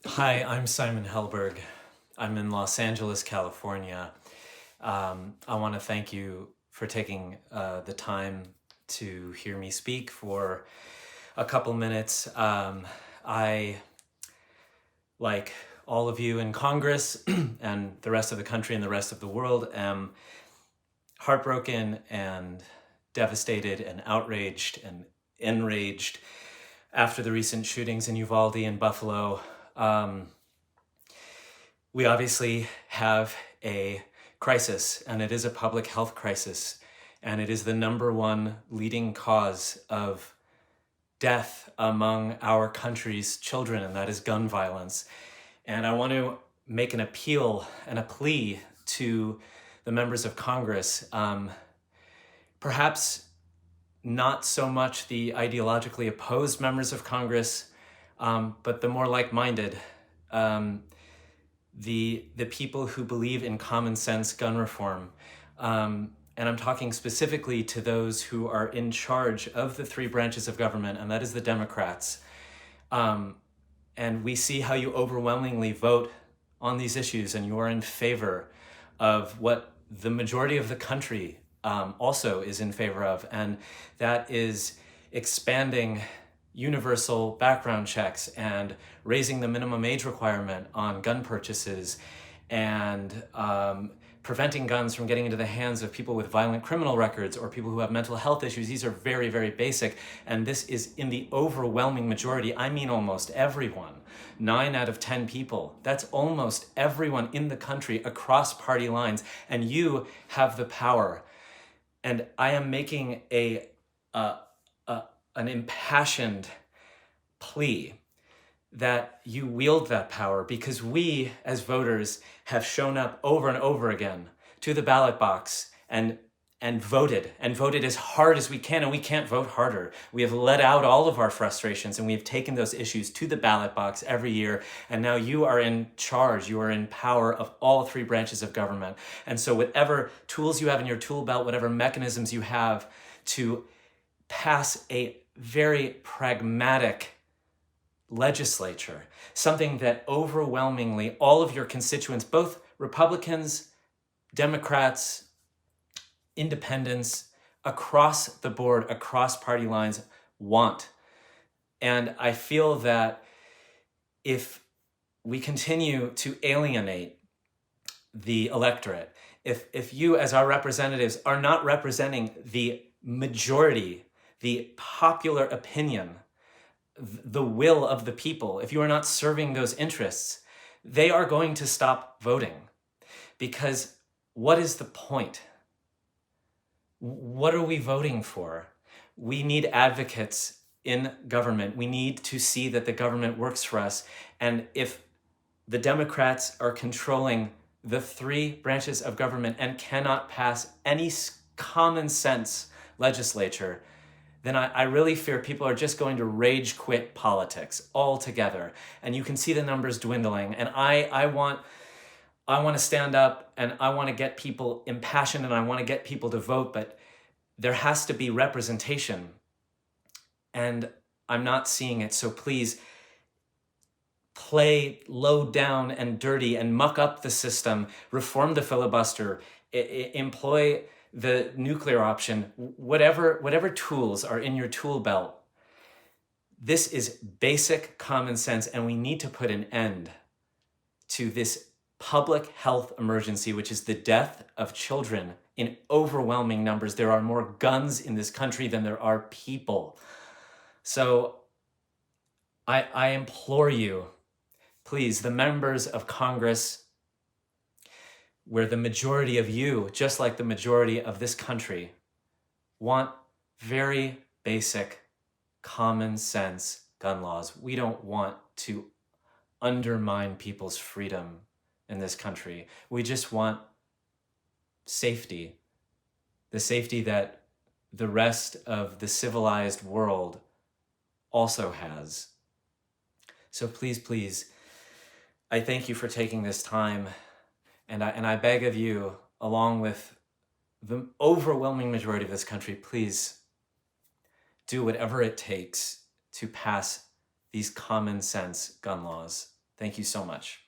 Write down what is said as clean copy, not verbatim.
Hi, I'm Simon Helberg. I'm in Los Angeles, California. I want to thank you for taking the time to hear me speak for a couple minutes. I, like all of you in Congress and the rest of the country and the rest of the world, am heartbroken and devastated and outraged and enraged after the recent shootings in Uvalde and Buffalo. We obviously have a crisis, and it is a public health crisis, and it is the number one leading cause of death among our country's children, and that is gun violence. And I want to make an appeal and a plea to the members of Congress, perhaps not so much the ideologically opposed members of Congress, but the more like-minded, the people who believe in common sense gun reform. And I'm talking specifically to those who are in charge of the three branches of government, and that is the Democrats. And we see how you overwhelmingly vote on these issues, and you are in favor of what the majority of the country also is in favor of, and that is expanding universal background checks and raising the minimum age requirement on gun purchases and preventing guns from getting into the hands of people with violent criminal records or people who have mental health issues. These are very, very basic, and this is in the overwhelming majority. I mean almost everyone. 9 out of 10 people. That's almost everyone in the country across party lines, and you have the power. And I am making an impassioned plea that you wield that power, because we as voters have shown up over and over again to the ballot box and voted as hard as we can, and we can't vote harder. We have let out all of our frustrations, and we have taken those issues to the ballot box every year, and now you are in charge, you are in power of all three branches of government. And so whatever tools you have in your tool belt, whatever mechanisms you have to pass a very pragmatic legislature, something that overwhelmingly all of your constituents, both Republicans, Democrats, independents, across the board, across party lines, want. And I feel that if we continue to alienate the electorate, if you as our representatives are not representing the majority, the popular opinion, the will of the people, if you are not serving those interests, they are going to stop voting. Because what is the point? What are we voting for? We need advocates in government. We need to see that the government works for us. And if the Democrats are controlling the three branches of government and cannot pass any common sense legislature, then I really fear people are just going to rage quit politics altogether. And you can see the numbers dwindling. And I want to stand up, and I want to get people impassioned, and I want to get people to vote, but there has to be representation. And I'm not seeing it. So please play low down and dirty and muck up the system, reform the filibuster, employ the nuclear option, whatever tools are in your tool belt. This is basic common sense, and we need to put an end to this public health emergency, which is the death of children in overwhelming numbers. There are more guns in this country than there are people. So I implore you, please, the members of Congress, where the majority of you, just like the majority of this country, want very basic, common sense gun laws. We don't want to undermine people's freedom in this country. We just want safety, the safety that the rest of the civilized world also has. So please, please, I thank you for taking this time. And I beg of you, along with the overwhelming majority of this country, please do whatever it takes to pass these common sense gun laws. Thank you so much.